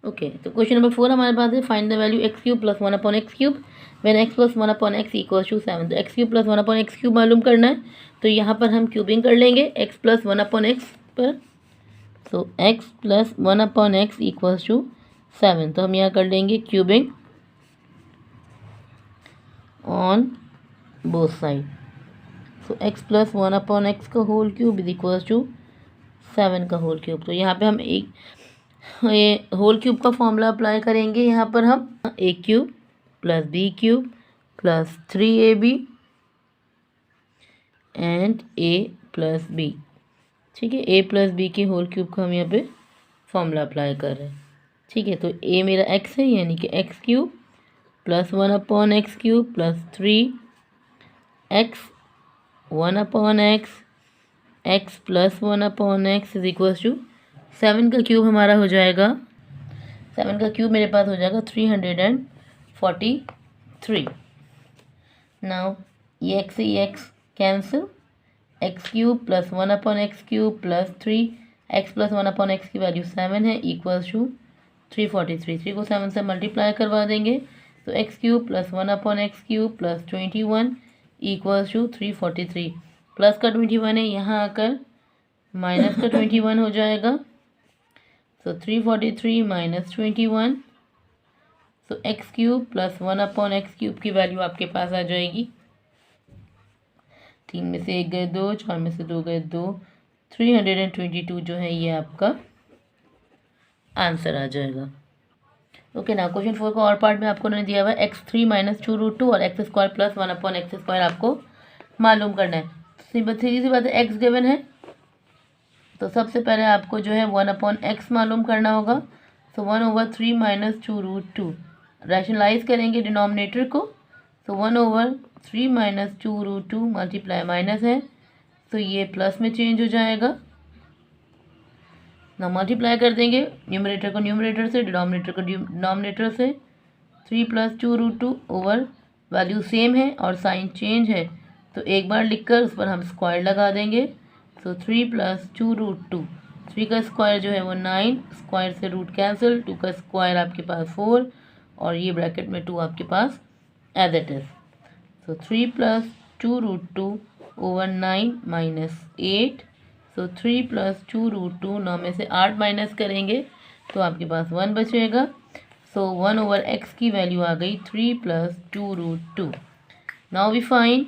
Okay, तो question number 4 हमारे पास है find the value x cube plus 1/x³ when x plus 1/x equals to 7। तो x³ plus 1/x³ मालूम करना है, तो यहाँ पर हम क्यूबिंग कर लेंगे x प्लस 1/x पर। तो x plus 1/x equals to 7, तो हम यहाँ कर लेंगे cubing on both side. So x plus 1/x का whole cube is equals to 7 का होल क्यूब। तो यहाँ पे हम ये होल क्यूब का फॉर्मूला अप्लाई करेंगे। यहाँ पर हम a³ plus b³ plus 3ab and a plus b, ठीक है, a प्लस b के होल क्यूब का हम यहाँ पे फॉर्मूला अप्लाई कर रहे हैं। ठीक है, तो a मेरा x है, यानी कि x³ plus 1/x³ plus 3x 1/x x plus 1/x is equals to 7 का क्यूब हमारा हो जाएगा, 7 का क्यूब मेरे पास हो जाएगा 343। नाउ ये x से ये x cancel, x³ plus 1/x³ plus 3x plus 1/x की वैल्यू 7 है इक्वल्स टू 343। 3 को 7 से मल्टीप्लाई करवा देंगे तो x³ plus 1/x³ plus 21 equals to 343। Plus का 21 है, यहाँ आकर माइनस का 21 हो जाएगा। तो 343 माइनस 21, तो x³ प्लस 1/x³ की वैल्यू आपके पास आ जाएगी, 3 में से 1 गए 2, 4 में से 2 गए 2, 322 जो है ये आपका आंसर आ जाएगा। ओके ना, क्वेश्चन 4 का और पार्ट में आपको उन्होंने दिया हुआ है x3 माइनस 2√2 और x² प्लस 1/x² आपको मालूम करना है। सीधी सी बात है, x गिवन है तो सबसे पहले आपको जो है 1/x मालूम करना होगा। तो 1/3 माइनस 2√2 रैशनलाइज करेंगे डिनोमिनेटर को, तो 1/3 माइनस 2√2 मल्टीप्लाई माइनस है तो ये प्लस में चेंज हो जाएगा ना, मल्टीप्लाई कर देंगे न्यूमरेटर को न्यूमरेटर से, डिनोमिनेटर को डिनोमिनेटर से। 3 प्लस 2√2 ओवर वैल्यू सेम है और साइन चेंज है तो एक बार लिखकर उस पर हम स्क्वायर लगा देंगे। तो 3 प्लस 2√2, 3 का स्क्वायर जो है वो 9, स्क्वायर से रूट कैंसिल, 2 का स्क्वायर आपके पास 4 और ये ब्रैकेट में 2 आपके पास एज इट इज़। तो 3 प्लस 2√2 ओवर 9 माइनस 8, तो 3 प्लस 2√2, 9 में से 8 माइनस करेंगे तो आपके पास 1 बचेगा। सो 1/x की वैल्यू आ गई 3 plus 2√2। Now we find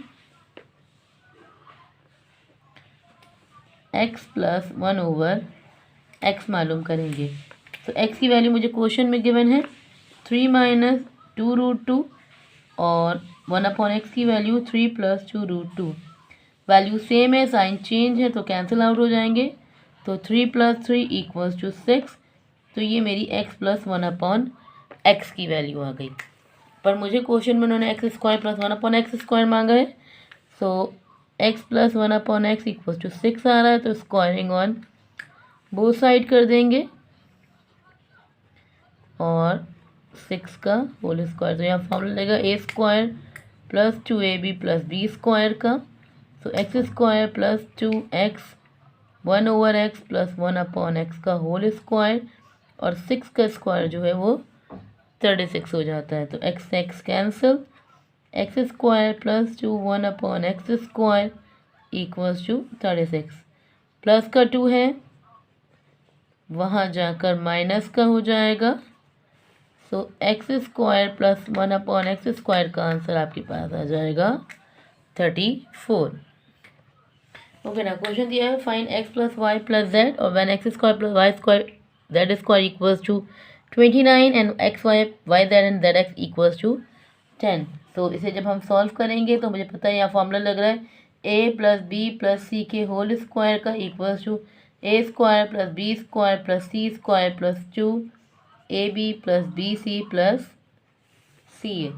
x plus 1/x मालूम करेंगे। तो x की वैल्यू मुझे क्वेश्चन में गिवन है 3 माइनस 2√2 और 1/x की वैल्यू 3 प्लस 2√2, वैल्यू सेम है, साइन चेंज है तो कैंसिल आउट हो जाएंगे। तो 3 प्लस 3 इक्वल्स टू 6, तो ये मेरी x प्लस 1/x की वैल्यू आ गई। पर मुझे क्वेश्चन में उन्होंने x² प्लस 1/x² मांगा है, so x plus 1/x equals to 6 आ रहा है, तो स्क्वायरिंग ऑन बोथ साइड कर देंगे और 6 का होल स्क्वायर, तो यहाँ फॉर्मूला लगेगा a² plus 2ab plus b² का। तो x² plus 2x 1/x plus 1/x का होल स्क्वायर और 6 का स्क्वायर जो है वो 36 हो जाता है। तो x cancel, x² plus 2 1/x² equals to 36। Plus का 2 है, वहाँ जाकर माइनस का हो जाएगा। सो x² प्लस 1/x² का आंसर आपके पास आ जाएगा 34। ओके ना, क्वेश्चन दिया है find x plus Y plus Z और when x² plus y² z² equals to 29 and x y y z and z x equals to 10। तो इसे जब हम सॉल्व करेंगे तो मुझे पता है यहाँ फॉर्मूला लग रहा है a plus b plus c के होल स्क्वायर का equals to a² plus b² plus c² plus 2ab plus bc plus ca।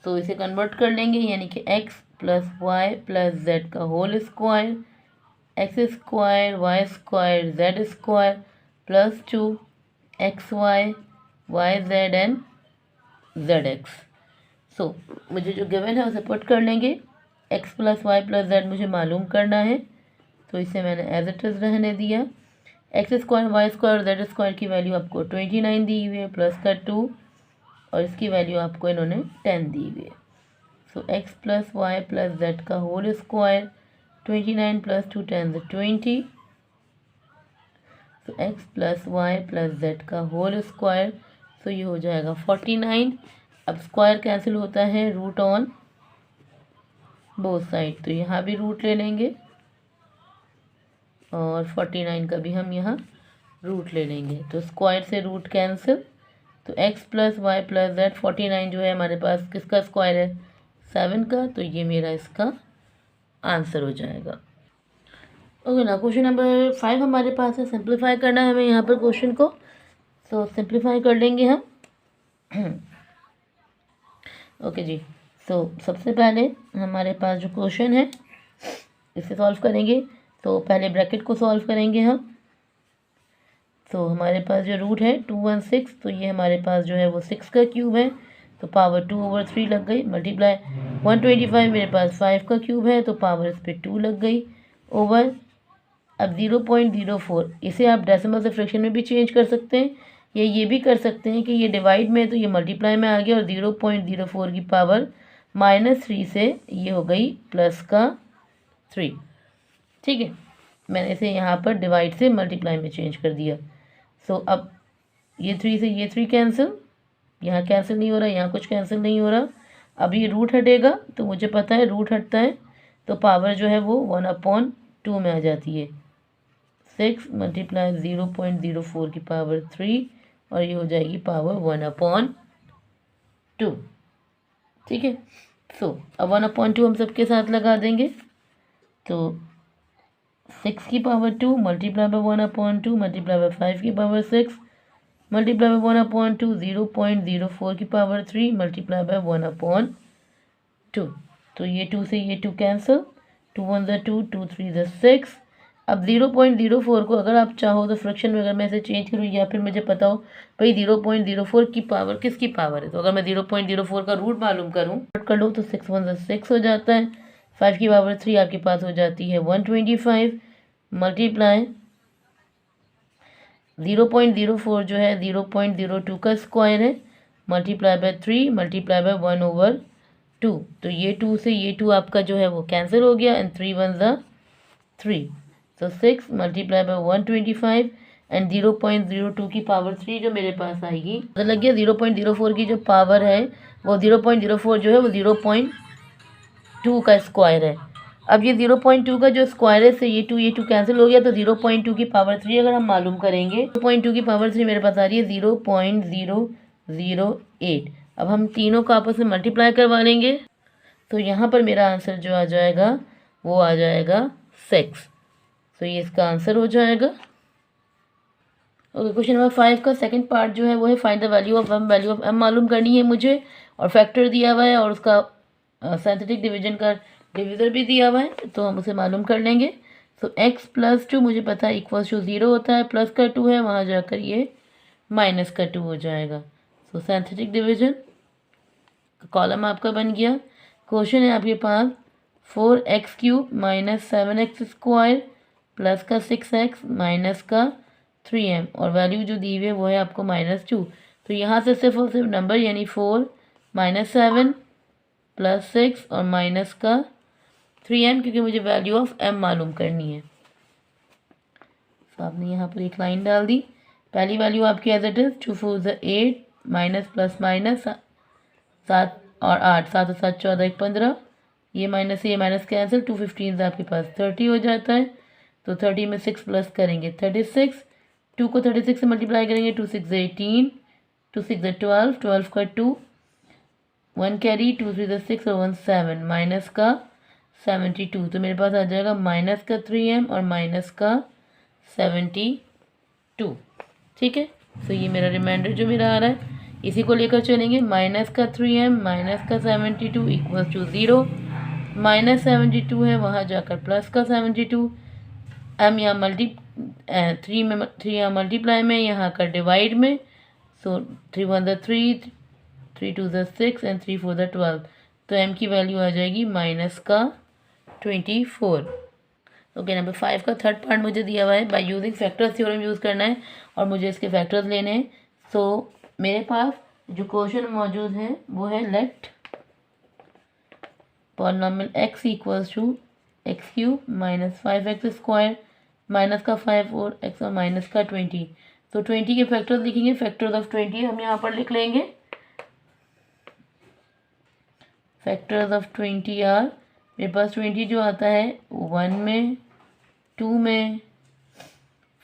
तो इसे कन्वर्ट कर लेंगे, यानी कि x plus Y plus Z का whole square, x² y² z² plus 2 xy yz and zx। So मुझे जो गिवन है उसे पुट कर लेंगे, x plus Y plus Z मुझे मालूम करना है तो इसे मैंने एज इट इज़ रहने दिया। एक्स स्क्वायर वाई स्क्वायर और जेड स्क्वायर की वैल्यू आपको 29 दी हुई है, प्लस का 2 और इसकी वैल्यू आपको इन्होंने 10 दी हुई है। So X plus Y plus Z का whole square 29 plus 2 10 20। So X plus Y plus Z का होल स्क्वायर, सो ये हो जाएगा 49। अब स्क्वायर कैंसिल होता है रूट ऑन बोथ साइड, तो यहाँ भी रूट ले लेंगे और 49 का भी हम यहाँ रूट ले लेंगे, तो स्क्वायर से रूट कैंसिल। तो x plus Y plus z 49 जो है हमारे पास किसका स्क्वायर है 7 का, तो ये मेरा इसका आंसर हो जाएगा। ओके ना, क्वेश्चन नंबर 5 हमारे पास है। सिंप्लीफाई करना है हमें यहाँ पर क्वेश्चन को, सो सिंप्लीफाई कर लेंगे हम। ओके जी, सो सबसे पहले हमारे पास जो क्वेश्चन है इसे सॉल्व करेंगे। तो पहले ब्रैकेट को सॉल्व करेंगे हम। तो हमारे पास जो रूट है 216, तो ये हमारे पास जो है वो 6 का क्यूब है, तो पावर 2/3 लग गई, मल्टीप्लाई 125 मेरे पास 5 का क्यूब है, तो पावर इस पर 2 लग गई, ओवर। अब 0.04 इसे आप डेसिमल से फ्रैक्शन में भी चेंज कर सकते हैं, या ये भी कर सकते हैं कि ये डिवाइड में है तो ये मल्टीप्लाई में आ गया, और 0.04 की पावर -3 से ये हो गई प्लस का 3। ठीक है, मैंने इसे यहाँ पर डिवाइड से मल्टीप्लाई में चेंज कर दिया। सो अब ये 3 से ये 3 कैंसिल, यहाँ कैंसिल नहीं हो रहा, यहाँ कुछ कैंसिल नहीं हो रहा। अब ये रूट हटेगा, तो मुझे पता है रूट हटता है तो पावर जो है वो 1/2 में आ जाती है। 6 मल्टीप्लाई 0.04 की पावर 3 और ये हो जाएगी पावर 1/2। ठीक है, सो अब 1/2 हम सबके साथ लगा देंगे, तो 6 की power 2 multiply by 1/2 multiply by 5 की पावर 6 मल्टीप्लाई बाय 1/2 0.04 की पावर 3 मल्टीप्लाई बाय 1/2। तो ये 2 से ये 2 कैंसिल, 2 1 ज़ा 2 2 3 ज़ा 6। अब 0.04 को अगर आप चाहो तो फ्रैक्शन में अगर मैं इसे चेंज करूँ, या फिर मुझे पता हो भाई 0.04 की पावर किसकी पावर है, तो अगर मैं 0.04 का रूट मालूम करूँ कर लो, तो 6 1 ज़ा 6 हो जाता है, 5 की पावर 3 आपके पास हो जाती है 125 मल्टीप्लाई 0.04 जो है 0.02 का स्क्वायर है, मल्टीप्लाई बाय 3 मल्टीप्लाई बाय 1/2। तो ये 2 से ये 2 आपका जो है वो कैंसिल हो गया, एंड 3 1 ज़ा 3, तो 6 मल्टीप्लाई बाय 125 एंड 0.02 की पावर 3 जो मेरे पास आएगी, पता लग गया 0.04 की जो पावर है वो 0.04 जो है वो 0.2 का स्क्वायर है। अब ये 0.2 का जो स्क्वायर है से ये 2 कैंसिल हो गया, तो 0.2 की पावर 3 अगर हम मालूम करेंगे, 0.2 की पावर 3 मेरे पास आ रही है 0.008। अब हम तीनों को आपस में मल्टीप्लाई करवा लेंगे, तो यहाँ पर मेरा आंसर जो आ जाएगा वो आ जाएगा 6। तो ये इसका आंसर हो जाएगा। ओके, क्वेश्चन नंबर 5 का सेकंड पार्ट जो है वो है find the value of m, value of m मालूम करनी है मुझे, और फैक्टर दिया हुआ है और उसका सिंथेटिक डिवीजन का डिविज़र भी दिया हुआ है, तो हम उसे मालूम कर लेंगे। तो x प्लस 2 मुझे पता है इक्वल्स टू 0 होता है, प्लस का 2 है वहाँ जाकर ये माइनस का 2 हो जाएगा। तो सिंथेटिक डिवीजन कॉलम आपका बन गया। क्वेश्चन है आपके पास 4x³ minus 7x square plus का 6x माइनस का 3m, और वैल्यू जो दी हुई है वो है आपको -2। तो यहाँ से सिर्फ और सिर्फ नंबर यानी 4 -7 प्लस 6 और माइनस का 3m, क्योंकि मुझे वैल्यू ऑफ m मालूम करनी है। तो आपने यहाँ पर एक लाइन डाल दी। पहली वैल्यू आपकी एज इट इज़ 2 4 ज़ा 8 माइनस प्लस माइनस 7 और 8 7 और 7 14 1 15, ये माइनस कैंसिल, 2 15 आपके पास 30 हो जाता है। तो 30 में 6 प्लस करेंगे 36, 2 को 36 से मल्टीप्लाई करेंगे 2 6 18, 2 6 12, 12 का 2, 1 कैरी, 2 3 6 और 1 7 माइनस का 72। तो मेरे पास आ जाएगा माइनस का 3m और माइनस का 72। ठीक है, तो ये मेरा रिमाइंडर जो मेरा आ रहा है इसी को लेकर चलेंगे। माइनस का 3m माइनस का 72 इक्वल्स टू 0, माइनस 72 है वहाँ जाकर प्लस का 72, m यहाँ 3 यहाँ मल्टीप्लाई में, यहाँ का डिवाइड में। सो 3 1 ज़ा 3, 3 2 ज़ा 6 एंड 3 4 ज़ा 12। तो m की वैल्यू आ जाएगी माइनस का 24। ओके, नंबर 5 का थर्ड पार्ट मुझे दिया हुआ है, by using factors theorem use करना है और मुझे इसके फैक्टर्स लेने हैं। सो मेरे पास जो क्वेश्चन मौजूद है वो है let polynomial x equals to x cube minus 5x square minus का 5 और x और माइनस का 20। तो 20 के फैक्टर्स लिखेंगे, फैक्टर्स ऑफ 20 हम यहाँ पर लिख लेंगे। फैक्टर्स ऑफ 20 आर, मेरे पास 20 जो आता है 1 में, 2 में,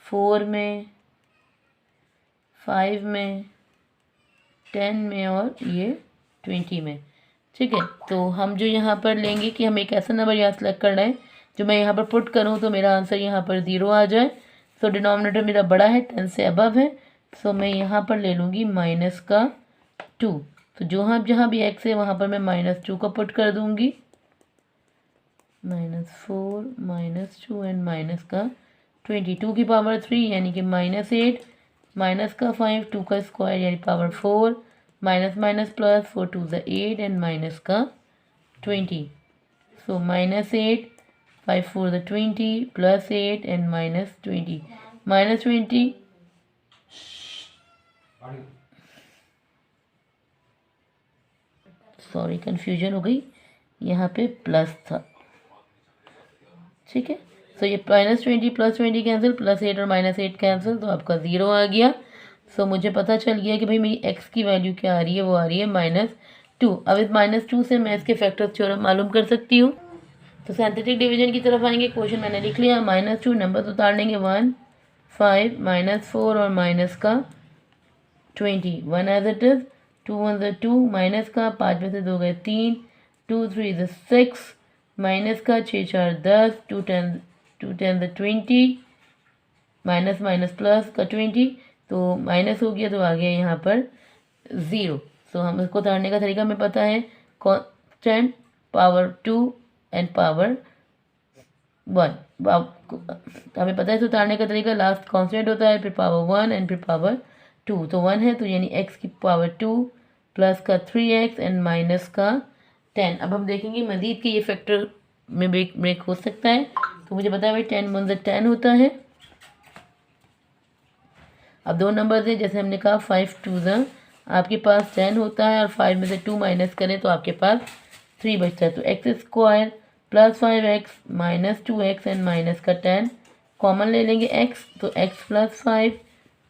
4 में, 5 में, 10 में और ये 20 में। ठीक है, तो हम जो यहाँ पर लेंगे कि हमें एक ऐसा नंबर यहाँ सेलेक्ट करना है जो मैं यहाँ पर पुट करूँ तो मेरा आंसर यहाँ पर 0 आ जाए। सो डिनोमिनेटर मेरा बड़ा है, 10 से अबव है, सो मैं यहाँ पर ले लूँगी माइनस का 2। तो जहाँ भी x है वहाँ पर मैं -2 का पुट कर दूँगी, -4 -2 एंड माइनस का 22 की पावर 3 यानी कि -8 माइनस का 5 2 का स्क्वायर यानी पावर 4 माइनस माइनस प्लस 4 2 ज़ा 8 एंड माइनस का 20। सो -8 5 4 ज़ा 20 प्लस 8 एंड -20 -20 सॉरी कन्फ्यूजन हो गई, यहाँ पे प्लस था। ठीक है, सो ये -20 प्लस 20 कैंसिल, प्लस 8 और -8 कैंसिल, तो आपका 0 आ गया। सो मुझे पता चल गया कि भाई मेरी x की वैल्यू क्या आ रही है, वो आ रही है -2। अब इस -2 से मैं इसके फैक्टर थ्योरम मालूम कर सकती हूँ। तो सिंथेटिक डिवीजन की तरफ आएंगे, क्वेश्चन मैंने लिख लिया, -2 नंबर उतार लेंगे 1 5 -4 और माइनस का 20 1 एज इट इज़, 2 1 ज़ा 2 माइनस का 5 में से 2 गए 3 2 3 ज़ा 6 माइनस का 6 4 10 2 10 ज़ा 20 माइनस माइनस प्लस का 20, तो माइनस हो गया तो आ गया यहाँ पर 0। सो हम इसको उतारने का तरीका हमें पता है, कांस्टेंट पावर 2 एंड पावर 1। हमें पता है इसे उतारने का तरीका, लास्ट कांस्टेंट होता है, फिर पावर 1 एंड फिर पावर 2। तो 1 है तो यानी x की पावर 2 प्लस का 3x एंड माइनस का 10। अब हम देखेंगे मजीद कि ये फैक्टर में ब्रेक हो सकता है। तो मुझे पता है भाई 10 1 ज़ा 10 होता है। अब दो नंबर है, जैसे हमने कहा 5 2 ज़ा, आपके पास 10 होता है और 5 में से 2 माइनस करें तो आपके पास 3 बचता है। तो x square plus 5x minus 2x and minus का 10 कॉमन ले लेंगे x, तो x प्लस 5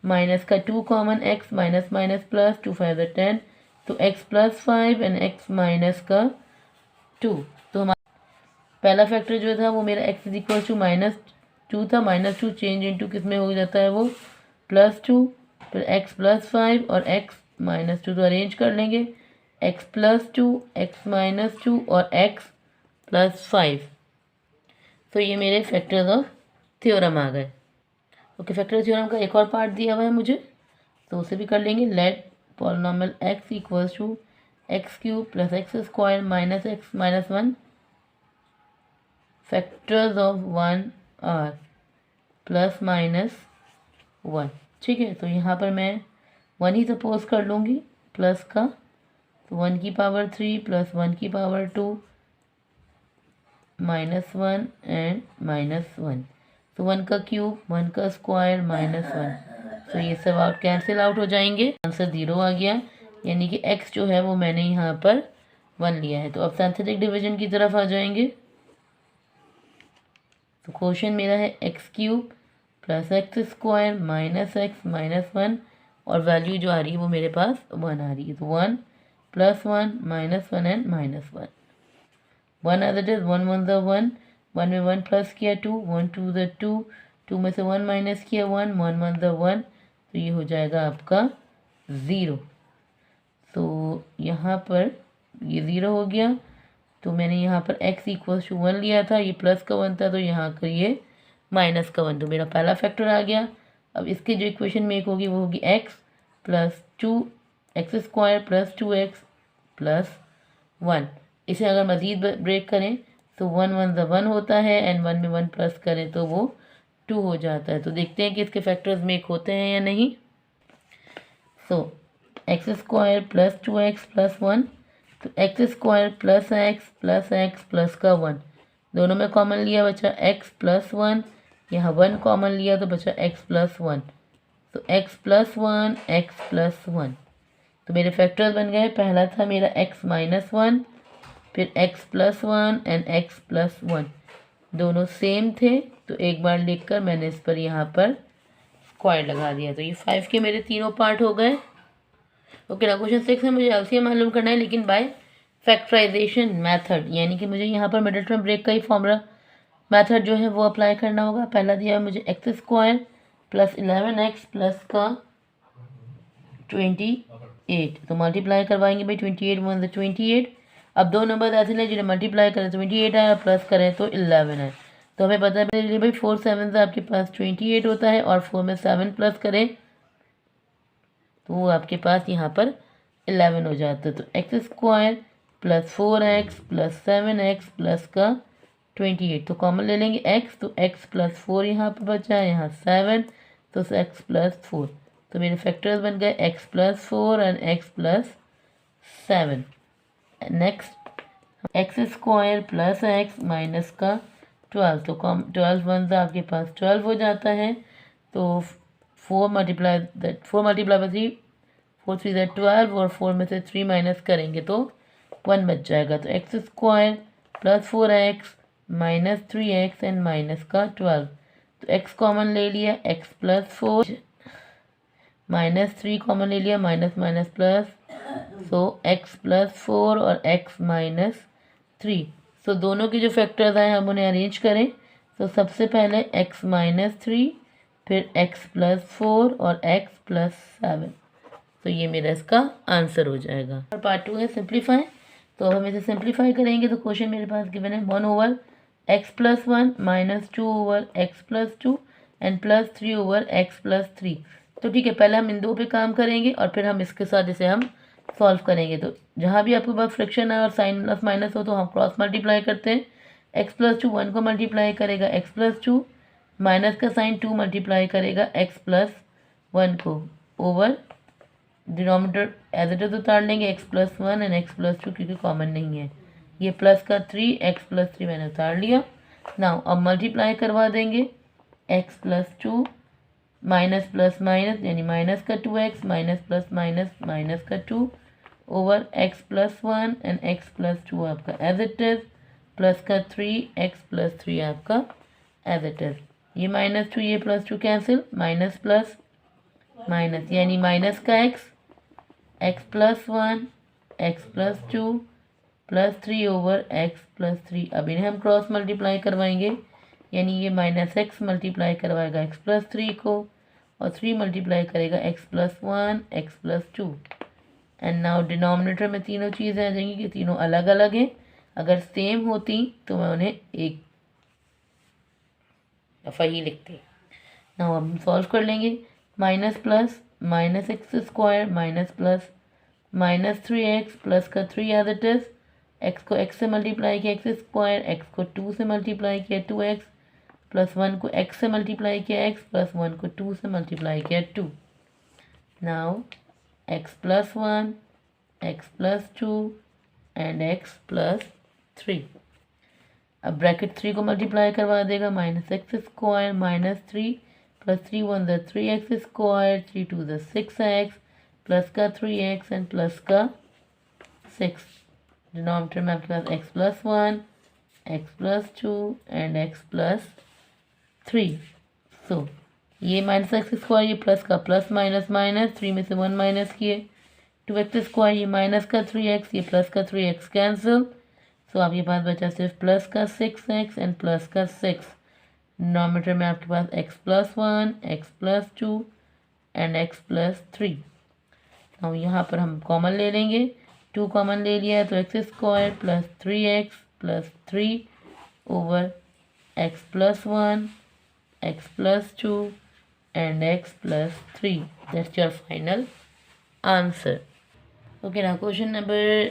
माइनस का 2 common, x minus minus plus 2 5 ज़ा 10, तो x plus 5 and x minus का 2। तो हमारा पहला फैक्टर जो था वो मेरा x इज इक्वल टू -2 था, -2 चेंज इनटू किस में हो जाता है वो +2, फिर x प्लस 5 और x -2 तो अरेंज कर लेंगे, x प्लस 2 x -2 और x प्लस 5। तो ये मेरे फैक्टर्स ऑफ थ्योरम आ गए। ओके, फैक्टर थ्योरम का एक और पार्ट दिया हुआ है मुझे, तो उसे भी कर लेंगे। Let polynomial x equals to x cube plus x square minus x minus 1 factors of 1 are plus minus 1। ठीक है, तो यहाँ पर मैं 1 ही सपोज कर लूँगी प्लस का, तो 1 की पावर 3 प्लस 1 की पावर 2 -1 एंड -1। तो 1 का क्यूब 1 का स्क्वायर -1, तो ये सब आउट कैंसिल आउट हो जाएंगे, आंसर 0 आ गया। यानी कि x जो है वो मैंने यहाँ पर 1 लिया है। तो अब सिंथेटिक डिवीजन की तरफ आ जाएंगे। तो क्वेश्चन मेरा है x cube plus x square minus x minus 1 और वैल्यू जो आ रही है वो मेरे पास 1 आ रही है। तो 1 plus 1 minus 1 and -1 1 as it is, 1 1 ज़ा 1, 1 में 1 प्लस किया 2 1 2 ज़ा 2, 2 में से 1 माइनस किया 1 1 1 ज़ा 1, तो ये हो जाएगा आपका 0। तो यहाँ पर ये 0 हो गया। तो मैंने यहाँ पर x इक्वल्स टू 1 लिया था, ये प्लस का 1 था, तो यहाँ कर ये माइनस का 1, तो मेरा पहला फैक्टर आ गया। अब इसके जो इक्वेशन में एक होगी वो होगी x plus 2 x square plus 2x plus 1। इसे अगर मज़ीद ब्रेक करें तो 1 1 ज़ा 1 होता है एंड 1 में 1 प्लस करें तो वो 2 हो जाता है। तो देखते हैं कि इसके फैक्टर्स मेक होते हैं या नहीं। So X square plus 2x plus 1, तो एक्स स्क्वायर प्लस एक्स का 1, दोनों में कॉमन लिया बचा x प्लस 1, यहाँ 1 कॉमन लिया तो बचा x प्लस 1, तो x प्लस 1 x प्लस 1। तो मेरे फैक्टर्स बन गए, पहला था मेरा x माइनस 1, फिर x plus 1 and x plus 1, दोनों सेम थे तो एक बार लिखकर मैंने इस पर यहाँ पर स्क्वायर लगा दिया। तो ये 5 के मेरे तीनों पार्ट हो गए। ओके ना, क्वेश्चन 6 में मुझे एलसीएम मालूम करना है लेकिन बाय फैक्टराइजेशन मेथड, यानी कि मुझे यहाँ पर मिडिल टर्म ब्रेक का ही फॉर्मूला मेथड जो है वो अप्लाई करना होगा। पहला दिया है मुझे x square plus 11x plus का 28, तो मल्टीप्लाई करवाएंगे भाई 28 वन से 28। अब दो नंबर ऐसे लें जिन्हें मल्टीप्लाई करें 28 आए और प्लस करें तो 11 है। तो हमें पता है मेरे लिए भाई 4 7 से आपके पास 28 होता है और 4 में 7 प्लस करें तो वो आपके पास यहाँ पर 11 हो जाता है। तो x square plus 4x plus 7x plus का 28, तो कॉमन ले लेंगे x, तो x प्लस 4 यहाँ पर बचा है, यहाँ 7, तो x प्लस 4। तो मेरे फैक्टर्स बन गए x plus 4 and x plus 7। Next x square plus x minus का 12, तो 12 वन से आपके पास 12 हो जाता है। तो 4 मल्टीप्लाई बाई 3, 4 3 ज़ा 12 और 4 में से 3 माइनस करेंगे तो 1 बच जाएगा। तो x square plus 4x minus 3x and minus का 12, तो x कॉमन ले लिया, x प्लस 4 माइनस 3 कॉमन ले लिया, माइनस माइनस प्लस, सो x प्लस 4 और x माइनस 3। सो दोनों की जो फैक्टर्स आए हम उन्हें अरेंज करें। तो सबसे पहले x माइनस 3, फिर x प्लस 4 और x प्लस 7। तो ये मेरा इसका आंसर हो जाएगा। और पार्ट 2 है सिंप्लीफाई। तो अब हम इसे सिंप्लीफाई करेंगे तो क्वेश्चन मेरे पास गिवन है 1 over x plus 1 minus 2 over x plus 2 and plus 3 over x plus 3। तो ठीक है, पहले हम इन दो पे काम करेंगे और फिर हम इसके साथ इसे हम सॉल्व करेंगे। तो जहाँ भी आपके पास फ्रैक्शन है और साइन प्लस माइनस हो तो हम क्रॉस मल्टीप्लाई करते हैं। x प्लस 2 1 को मल्टीप्लाई करेगा x प्लस 2, माइनस का साइन 2 मल्टीप्लाई करेगा x प्लस 1 को, over denominator as it is उतार लेंगे x plus 1 and x plus 2 क्योंकि कॉमन नहीं है। ये प्लस का 3 x प्लस 3 मैंने उतार लिया। नाउ अब मल्टीप्लाई करवा देंगे x plus 2 minus plus minus यानी माइनस का 2x minus plus minus minus का 2 over x plus 1 and x plus 2 आपका एज इट इज, प्लस का 3x प्लस 3 आपका एज इट इज। ये माइनस 2 ये plus 2 cancel, minus plus minus यानी minus का x plus 1 x plus 2 plus 3 over x plus 3। अब इन्हें हम क्रॉस मल्टीप्लाई करवाएंगे यानी ये माइनस x मल्टीप्लाई करवाएगा x प्लस 3 को और 3 मल्टीप्लाई करेगा x plus 1 x plus 2। And now denominator में तीनों चीज़ें आ जाएंगी कि तीनों अलग अलग हैं। अगर सेम होती तो मैं उन्हें एक दफ़ा ही लिखते। नाउ हम सॉल्व कर लेंगे, minus plus minus x square minus plus minus 3x plus का 3 एज इट इज, x को x से मल्टीप्लाई किया x स्क्वायर, x को 2 से मल्टीप्लाई किया 2x, प्लस 1 को x से मल्टीप्लाई किया x, प्लस 1 को 2 से मल्टीप्लाई किया 2। Now x plus 1 x plus 2 and x plus 3। अब ब्रैकेट 3 को मल्टीप्लाई करवा देगा, minus x square minus 3 plus 3 1 ज़ा 3x स्क्वायर, 3 2 ज़ा 6x प्लस का 3x एंड प्लस का 6। डिनोमिनेटर में आपके पास x plus 1 x plus 2 and x plus 3। सो ये माइनस एक्स स्क्वायर ये प्लस का प्लस माइनस माइनस 3 में से 1 माइनस किए, 2x स्क्वायर ये माइनस का 3x ये प्लस का 3x कैंसिल। सो आपके पास बचा सिर्फ प्लस का 6x एंड प्लस का 6। डिनोमिनेटर में आपके पास x plus 1 x plus 2 and x plus 3। अब यहाँ पर हम कॉमन ले लेंगे, 2 कॉमन ले लिया है तो x square plus 3x plus 3 over x plus 1 x plus 2 and x plus 3। That's your final answer. Okay ना, क्वेश्चन नंबर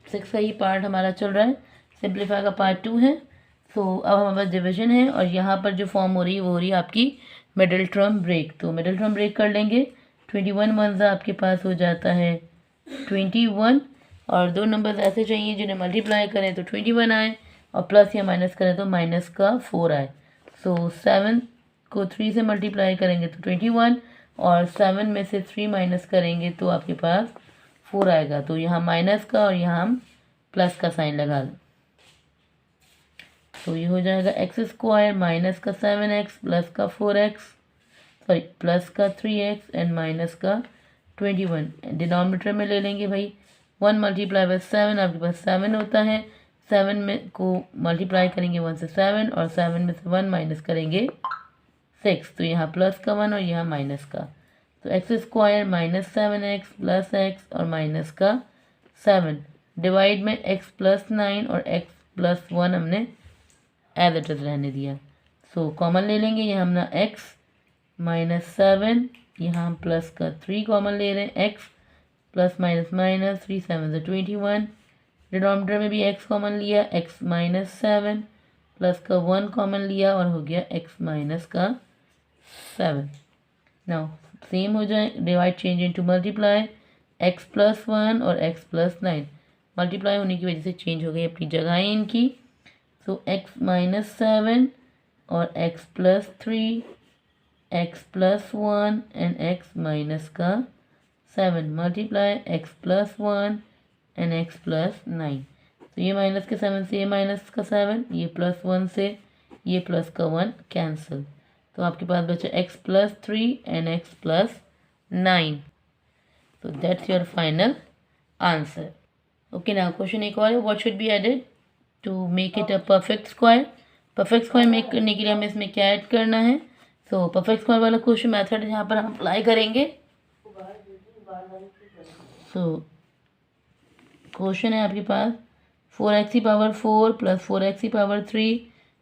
6 का ही पार्ट हमारा चल रहा है, सिंप्लीफाई का पार्ट 2 है। सो अब हमारे पास डिवीजन है और यहाँ पर जो फॉर्म हो रही है वो हो रही है आपकी मिडिल टर्म ब्रेक। तो मिडिल टर्म ब्रेक कर लेंगे, 21 वन आपके पास हो जाता है 21 और दो नंबर्स ऐसे चाहिए जिन्हें मल्टीप्लाई करें तो 21 आए और प्लस या माइनस करें तो माइनस का 4 आए। सो 7 को 3 से मल्टीप्लाई करेंगे तो 21, और 7 में से 3 माइनस करेंगे तो आपके पास 4 आएगा। तो यहाँ माइनस का और यहाँ हम प्लस का साइन लगा दें, तो ये हो जाएगा एक्स स्क्वायर माइनस का 7x प्लस का 4x, सॉरी प्लस का 3x एंड माइनस का 21। डिनोमिनेटर में ले लेंगे भाई, 1 मल्टीप्लाई बाय 7 आपके पास 7 होता है। 7 में को मल्टीप्लाई करेंगे 1 से 7, और 7 में से 1 माइनस करेंगे 6, तो यहाँ प्लस का 1 और यहाँ माइनस का। तो x square minus 7x plus x और माइनस का 7 डिवाइड में x प्लस 9 और x प्लस 1 हमने एज इट इज रहने दिया। सो कॉमन ले लेंगे, यहाँ हमने x माइनस 7, यहाँ हम प्लस का 3 कॉमन ले रहे हैं, x प्लस माइनस माइनस 3 7 से 21। डिनोमिनेटर में भी x कॉमन लिया, x माइनस 7 प्लस का 1 कॉमन लिया और हो गया x माइनस का 7। नाउ सेम हो जाए, divide change into multiply, x plus 1 और x प्लस 9 मल्टीप्लाई होने की वजह से चेंज हो गई अपनी जगहें इनकी। सो x माइनस 7 और x plus 3, x plus 1 and x minus का 7 multiply x plus 1 and x plus 9। तो ये माइनस के 7 से ये माइनस का 7, ये प्लस 1 से ये प्लस का 1 कैंसिल, तो आपके पास बचा x plus 3 and x plus 9। तो that's your final answer. Okay, now question एक और है, what should be added to make it a perfect square. Perfect square make करने के लिए हमें इसमें क्या ऐड करना है। सो परफेक्ट स्क्वायर वाला क्वेश्चन मेथड यहाँ पर हम अप्लाई करेंगे। सो क्वेश्चन है आपके पास 4x की पावर 4 प्लस 4x की power 3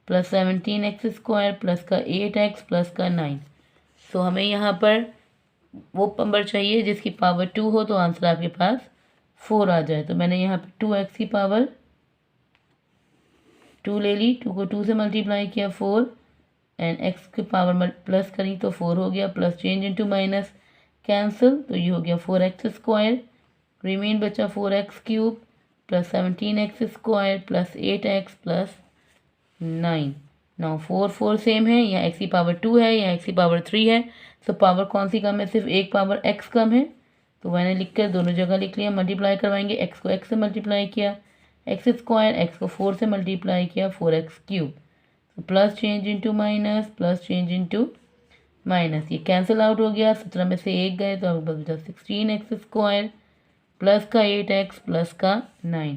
plus 17x square plus का 8x प्लस का 9। सो हमें यहाँ पर वो नंबर चाहिए जिसकी पावर 2 हो, तो आंसर आपके पास 4 आ जाए। तो मैंने यहाँ पे 2x की पावर 2 ले ली, 2 को 2 से मल्टीप्लाई किया 4 एंड x की पावर प्लस करी तो 4 हो गया, plus change into minus cancel, तो ये हो गया 4x स्क्वायर, रिमेन बचा 4x cube plus 17x square plus 8x plus 9। Now 4 4 same है, यहाँ x की पावर 2 है, यहाँ x की पावर 3 है। सो पावर कौन सी कम है, सिर्फ एक पावर x कम है, तो मैंने लिख कर दोनों जगह लिख लिया। मल्टीप्लाई करवाएंगे, x को x से मल्टीप्लाई किया, एक्स स्क्वायर, x को 4 से मल्टीप्लाई किया 4x क्यूब, तो plus change into minus plus change into minus, ये कैंसिल आउट हो गया, 17 में से 1 गए तो आपके पास बचा 16x स्क्वायर प्लस का 8x प्लस का 9,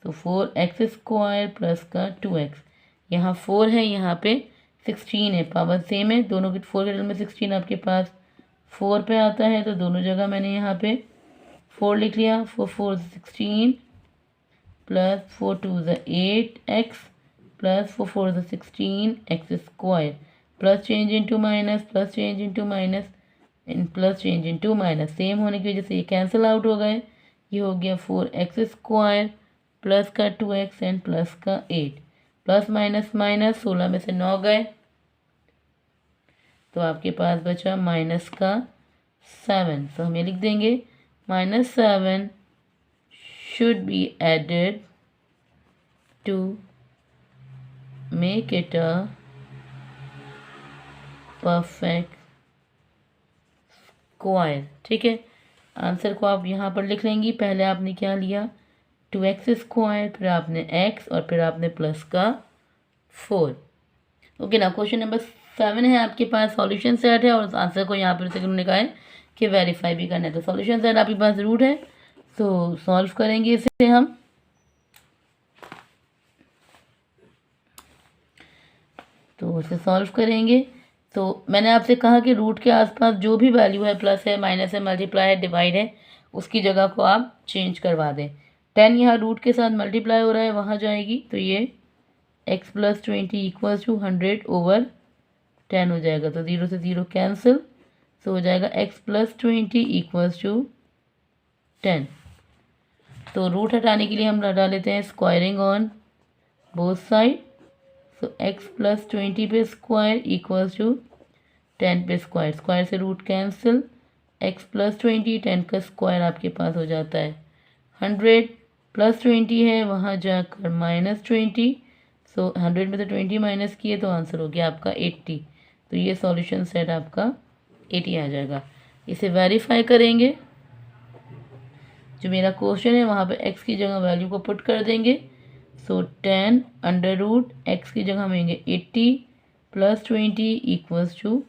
तो 4x स्क्वायर प्लस का 2x। यहाँ 4 है, यहाँ पे 16 है, पावर सेम है दोनों की, 4 के रिजल्ट में 16 आपके पास 4 पे आता है, तो दोनों जगह मैंने यहाँ पे 4 लिख लिया। 4 4 16 plus 4 2 8x plus 4 4 16x square, plus change into minus plus change into minus and plus change into minus, same होने की वजह से ये कैंसिल आउट हो गए। ये हो गया 4x स्क्वायर प्लस का 2x एंड प्लस का 8, प्लस माइनस माइनस 16 में से 9 गए, तो आपके पास बचा माइनस का 7। तो हम ये लिख देंगे -7 should be added to make it a perfect square. ठीक है, आंसर को आप यहाँ पर लिख लेंगी। पहले आपने क्या लिया, 2x स्क्वायर, फिर आपने x और फिर आपने प्लस का 4। ओके ना, क्वेश्चन नंबर 7 है आपके पास, सॉल्यूशन सेट है और उस आंसर को यहाँ पर से उन्होंने कहा है कि वेरीफाई भी करना है। तो सॉल्यूशन सेट आपके पास रूट है, तो सॉल्व करेंगे इसे हम। तो इसे सॉल्व करेंगे, तो मैंने आपसे कहा कि रूट के आसपास जो भी वैल्यू है, प्लस है, माइनस है, मल्टीप्लाई है, डिवाइड है, उसकी जगह को आप चेंज करवा दें। 10 यहाँ रूट के साथ मल्टीप्लाई हो रहा है, वहाँ जाएगी, तो ये x प्लस 20 इक्वल्स टू 100/10 हो जाएगा, तो 0 से 0 कैंसिल, तो हो जाएगा x प्लस 20 इक्वल्स टू 10। तो रूट हटाने के लिए हम हटा लेते हैं स्क्वायरिंग ऑन बोथ साइड, तो x प्लस 20 पे स्क्वायर इक्वल्स टू 10 पे स्क्वायर, स्क्वायर से रूट कैंसिल, x प्लस 20 10 का स्क्वायर आपके पास हो जाता है 100, प्लस 20 है वहाँ जाकर -20, सो 100 में से 20 माइनस किए तो आंसर हो गया आपका 80। तो ये सॉल्यूशन सेट आपका 80 आ जाएगा। इसे वेरीफाई करेंगे, जो मेरा क्वेश्चन है वहाँ पे x की जगह वैल्यू को पुट कर देंगे। सो 10 अंडर रूट एक्स की जगह हमेंगे 80 plus 20 equals to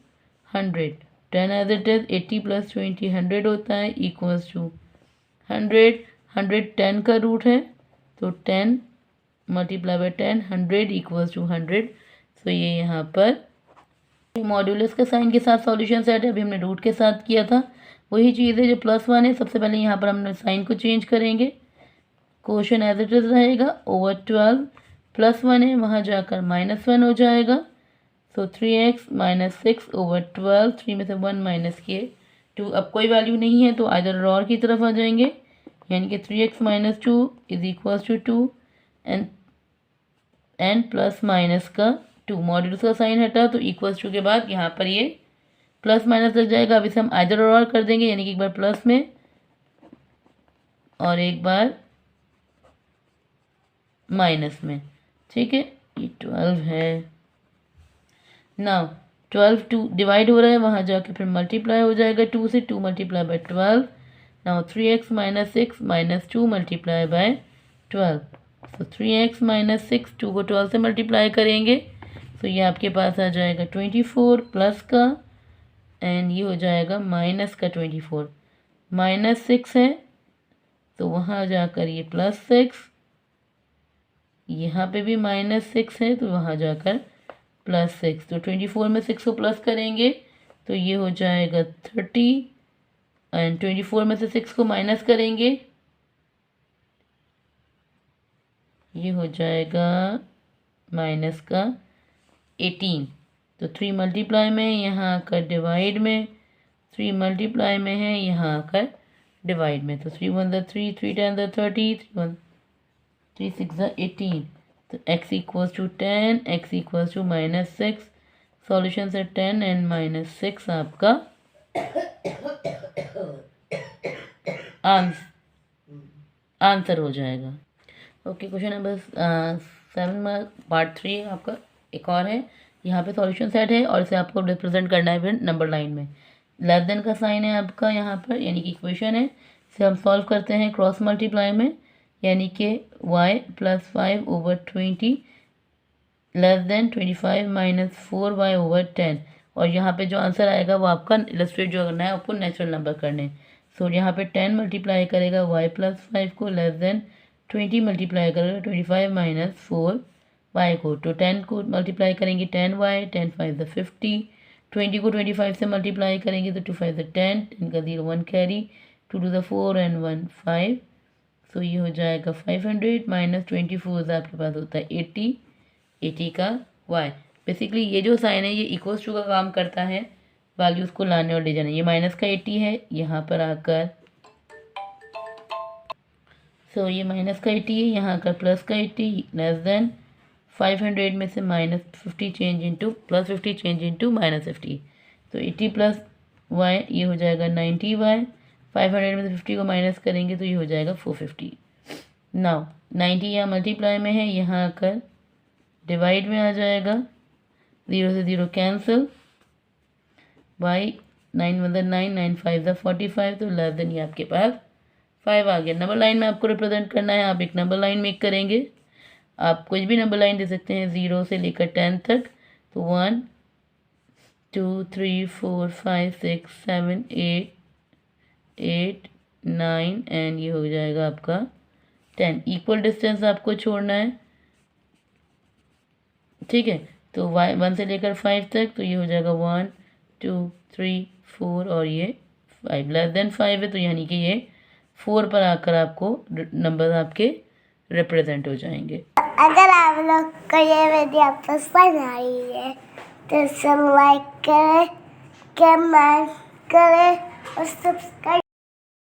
100। 10 as it is, 80 plus 20 100 होता है इक्वल्स टू 100। 100 10 का रूट है, तो 10 मल्टीप्लाई बाय 10 100 इक्वल्स टू 100। सो ये यहाँ पर मॉड्यूलस के साइन के साथ सॉल्यूशन सेट है। अभी हमने रूट के साथ किया था, वही चीज़ है जो +1 है। सबसे पहले यहाँ पर हमने साइन को चेंज करेंगे, क्वेश्चन एज इट इज रहेगा ओवर 12 +1 है, वहाँ जाकर -1 हो जाएगा। सो 3x माइनस 6 ओवर 12, 3 में से 1 माइनस किए 2, अब कोई वैल्यू नहीं है तो आइदर और की तरफ आ जाएंगे, यानी कि 3x minus 2 is equals to 2 and plus minus का 2। मॉड्यूलस का साइन हटा तो इक्वल्स टू के बाद यहाँ पर ये प्लस माइनस लग जाएगा। अब इसे हम आइदर और कर देंगे, यानी कि एक बार प्लस में और एक बार माइनस में। ठीक है, ये 12 है। नाउ 12 2 डिवाइड हो रहा है, वहाँ जाके फिर मल्टीप्लाई हो जाएगा 2 से, 2 multiply by 12। Now 3x minus 6 minus 2 multiply by 12। तो 3x माइनस 6, 2 को 12 से मल्टीप्लाई करेंगे तो ये आपके पास आ जाएगा 24 प्लस का एंड ये हो जाएगा माइनस का 24। -6 है तो वहाँ जाकर ये +6, यहाँ पे भी -6 है तो वहाँ जाकर +6। तो 24 में 6 को प्लस करेंगे तो ये हो जाएगा 30 एंड 24 में से 6 को माइनस करेंगे, ये हो जाएगा माइनस का 18। तो 3 मल्टीप्लाई में, यहाँ आकर डिवाइड में, 3 मल्टीप्लाई में है, यहाँ आकर डिवाइड में। तो 3 1 3, 3 10 30, 3 6 18। तो x equals to 10, x equals to -6। Solution से 10 एंड -6 आपका आंसर हो जाएगा। ओके, क्वेश्चन नंबर 7 में पार्ट 3 है आपका, एक और है। यहाँ पे सॉल्यूशन सेट है और इसे आपको रिप्रेजेंट करना है फिर नंबर लाइन में। लेस देन का साइन है आपका यहाँ पर, यानी कि इक्वेशन है, इसे हम सॉल्व करते हैं क्रॉस मल्टीप्लाई में, यानी कि y + 5 over 20 less than 25 minus 4y over 10। और यहाँ पे जो आंसर आएगा वो आपका इलस्ट्रेट जो करना है, आपको नेचुरल नंबर करने। सो यहाँ पे 10 मल्टीप्लाई करेगा y + 5 को, लेस देन 20 मल्टीप्लाई करेगा 25 माइनस 4y को। तो 10 को मल्टीप्लाई करेंगे 10y, 10 5 50, 20 को 25 से मल्टीप्लाई करेंगे तो 2 5 10, 10 का 0 1 कैरी, 2 to the 4 एंड 1 5। सो ये हो जाएगा 500 माइनस 24 आपके पास होता है 80, 80 का y। बेसिकली ये जो साइन है ये इक्वल्स टू का काम करता है, वैल्यूज़ को लाने और ले जाने। ये माइनस का 80 है यहाँ पर आकर, सो ये माइनस का 80 है यहाँ आकर प्लस का 80, लेस देन 500 में से -50 चेंज इंटू +50 चेंज इंटू -50। तो 80 प्लस y ये हो जाएगा 90y। 500 में से 50 को माइनस करेंगे तो ये हो जाएगा 450। नाउ 90 यहाँ मल्टीप्लाई में है, यहाँ आकर डिवाइड में आ जाएगा, 0 से 0 कैंसिल, y 9 1 9, 9 5 45। तो लेस देन ये आपके पास 5 आ गया। नंबर लाइन में आपको रिप्रेजेंट करना है, आप एक नंबर लाइन मेक करेंगे। आप कुछ भी नंबर लाइन दे सकते हैं 0 से लेकर 10 तक। तो 1 2 3 4 5 6 7 8 9 एंड ये हो जाएगा आपका 10। इक्वल डिस्टेंस आपको छोड़ना है, ठीक है। तो 1 से लेकर 5 तक, तो ये हो जाएगा 1 2 3 4 और ये 5। लेस देन 5 है तो यानी कि ये 4 पर आकर आपको नंबर आपके रिप्रेजेंट हो जाएंगे। अगर आप लोग को ये वीडियो पसंद आई है तो लाइक करें, कमेंट करें और सब्सक्राइब